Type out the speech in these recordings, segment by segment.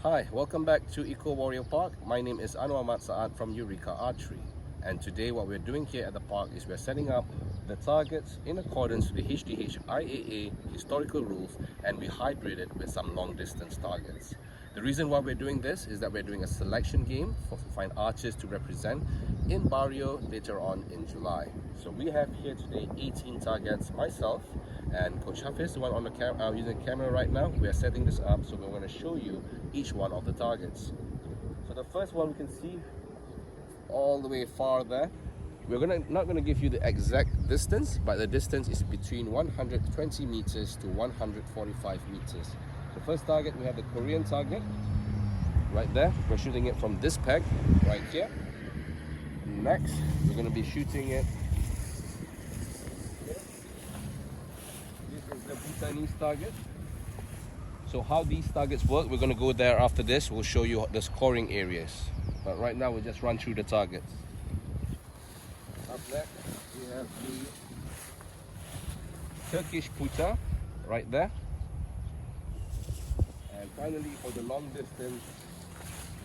Hi, welcome back to Eco Warrior Park. My name is Anwar Saad from Eureka Archery, and today what we're doing here at the park is we're setting up the targets in accordance with the HDHIAA historical rules, and we hybrid it with some long distance targets. The reason why we're doing this is that we're doing a selection game to find archers to represent in Bario later on in July. So we have here today 18 targets, myself and Coach Hafiz, the one on the using the camera right now. We are setting this up, so we're going to show you each one of the targets. So the first one we can see all the way far there. We're not going to give you the exact distance, but the distance is between 120 meters to 145 meters. The first target, we have the Korean target right there. We're shooting it from this peg right here. Next, we're going to be shooting it. This is the Bhutanese target. So how these targets work, we're going to go there after this. We'll show you the scoring areas. But right now, we'll just run through the targets. Up next, we have the Turkish puta right there. And finally, for the long distance,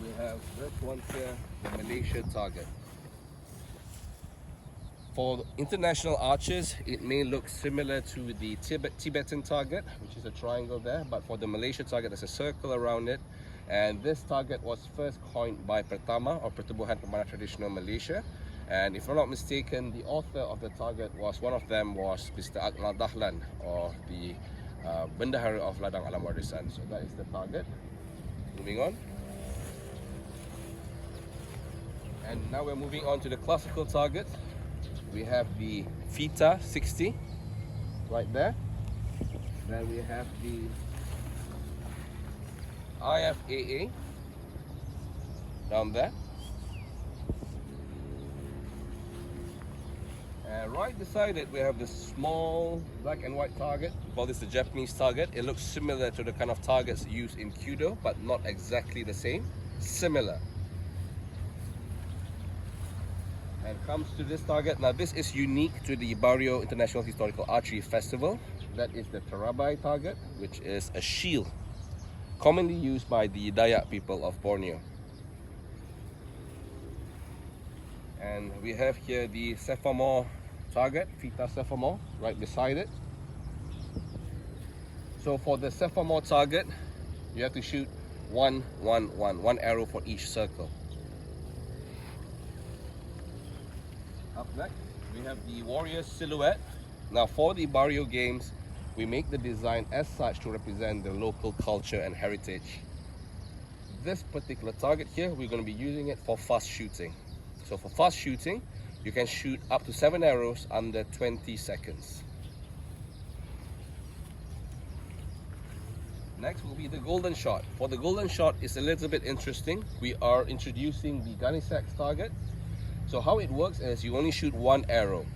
we have this one here, the Malaysia target. For international archers, it may look similar to the Tibetan target, which is a triangle there, but for the Malaysia target, there's a circle around it. And this target was first coined by Pertama, or Pertubuhan Pemana Traditional Malaysia. And if I'm not mistaken, the author of the target one of them was Mr. Akmal Dahlan, or the Bendahara of Ladang Alam Warisan. So that is the target. Moving on. And now we're moving on to the classical target. We have the Fita 60 right there. Then we have the IFAA down there. And right beside it, we have this small black and white target. Well, this is the Japanese target. It looks similar to the kind of targets used in Kudo, but not exactly the same. Similar. And comes to this target. Now this is unique to the Bario International Historical Archery Festival. That is the Tarabai target, which is a shield commonly used by the Dayak people of Borneo. And we have here the Cephomore target, Fita Cephomore, right beside it. So for the Cephomore target, you have to shoot one arrow for each circle. Up next, we have the warrior silhouette. Now for the Bario games, we make the design as such to represent the local culture and heritage. This particular target here, we're going to be using it for fast shooting. So for fast shooting, you can shoot up to 7 arrows under 20 seconds. Next will be the golden shot. For the golden shot, it's a little bit interesting. We are introducing the Ganisax target. So how it works is you only shoot one arrow.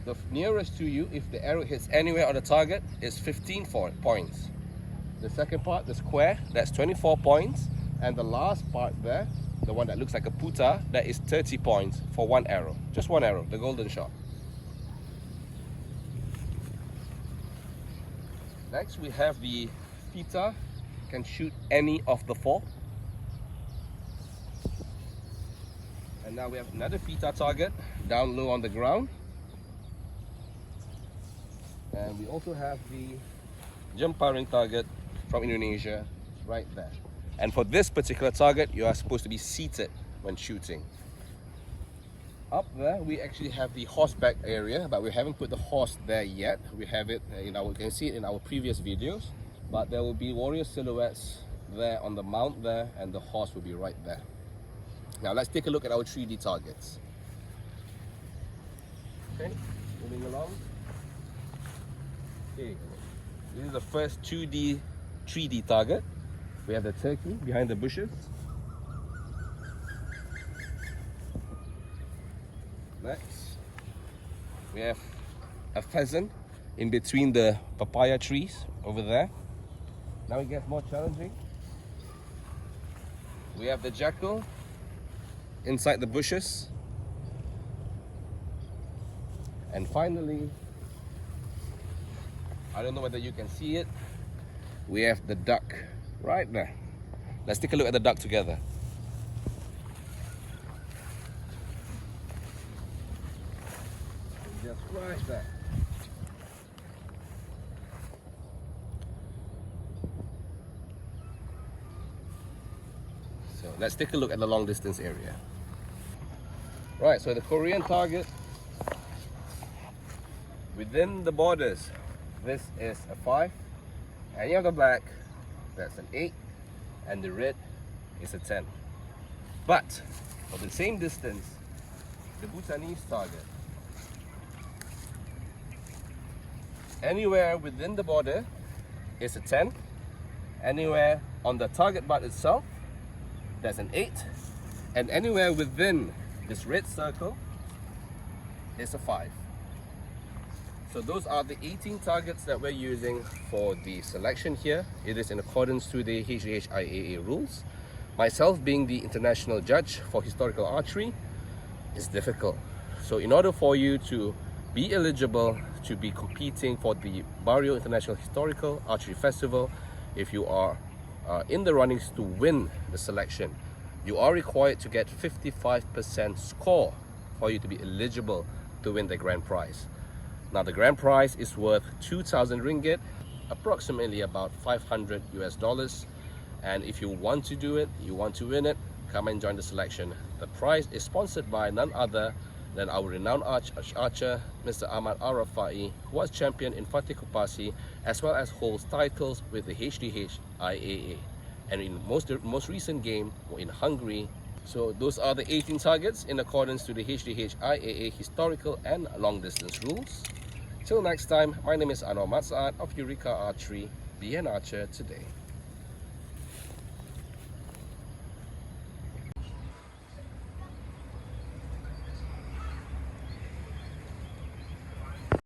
The nearest to you, if the arrow hits anywhere on the target, is 15 points. The second part, the square, that's 24 points. And the last part there, the one that looks like a puta, that is 30 points for one arrow. Just one arrow, the golden shot. Next, we have the Fita. Can shoot any of the four. And now we have another Fita target down low on the ground. And we also have the Jemparing target from Indonesia right there. And for this particular target, you are supposed to be seated when shooting. Up there, we actually have the horseback area, but we haven't put the horse there yet. We have it, we can see it in our previous videos. But there will be warrior silhouettes there on the mount there, and the horse will be right there. Now let's take a look at our 3D targets. Okay, moving along. Okay, this is the first 3D target. We have the turkey behind the bushes. Next, we have a pheasant in between the papaya trees over there. Now it gets more challenging. We have the jackal inside the bushes. And finally, I don't know whether you can see it, we have the duck right there. Let's take a look at the duck together. Just right there. So let's take a look at the long distance area. Right, so the Korean target, within the borders, this is a 5, and you have the black, that's an 8, and the red is a 10. But for the same distance, the Bhutanese target, anywhere within the border is a 10, anywhere on the target bar itself, that's an 8, and anywhere within this red circle is a 5. So those are the 18 targets that we're using for the selection here. It is in accordance to the HDHIAA rules. Myself being the international judge for historical archery is difficult. So in order for you to be eligible to be competing for the Bario International Historical Archery Festival, if you are in the runnings to win the selection, you are required to get 55% score for you to be eligible to win the grand prize. Now the grand prize is worth 2,000 ringgit, approximately about $500 US. And if you want to do it, you want to win it, come and join the selection. The prize is sponsored by none other than our renowned archer, Mr. Ahmad Arafai, who was champion in Fateh Kupasi, as well as holds titles with the HDHIAA. And in most recent game in Hungary. So those are the 18 targets in accordance to the HDHIAA historical and long distance rules. Till next time, my name is Anwar Matsa'at of Eureka Archery. Be an archer today.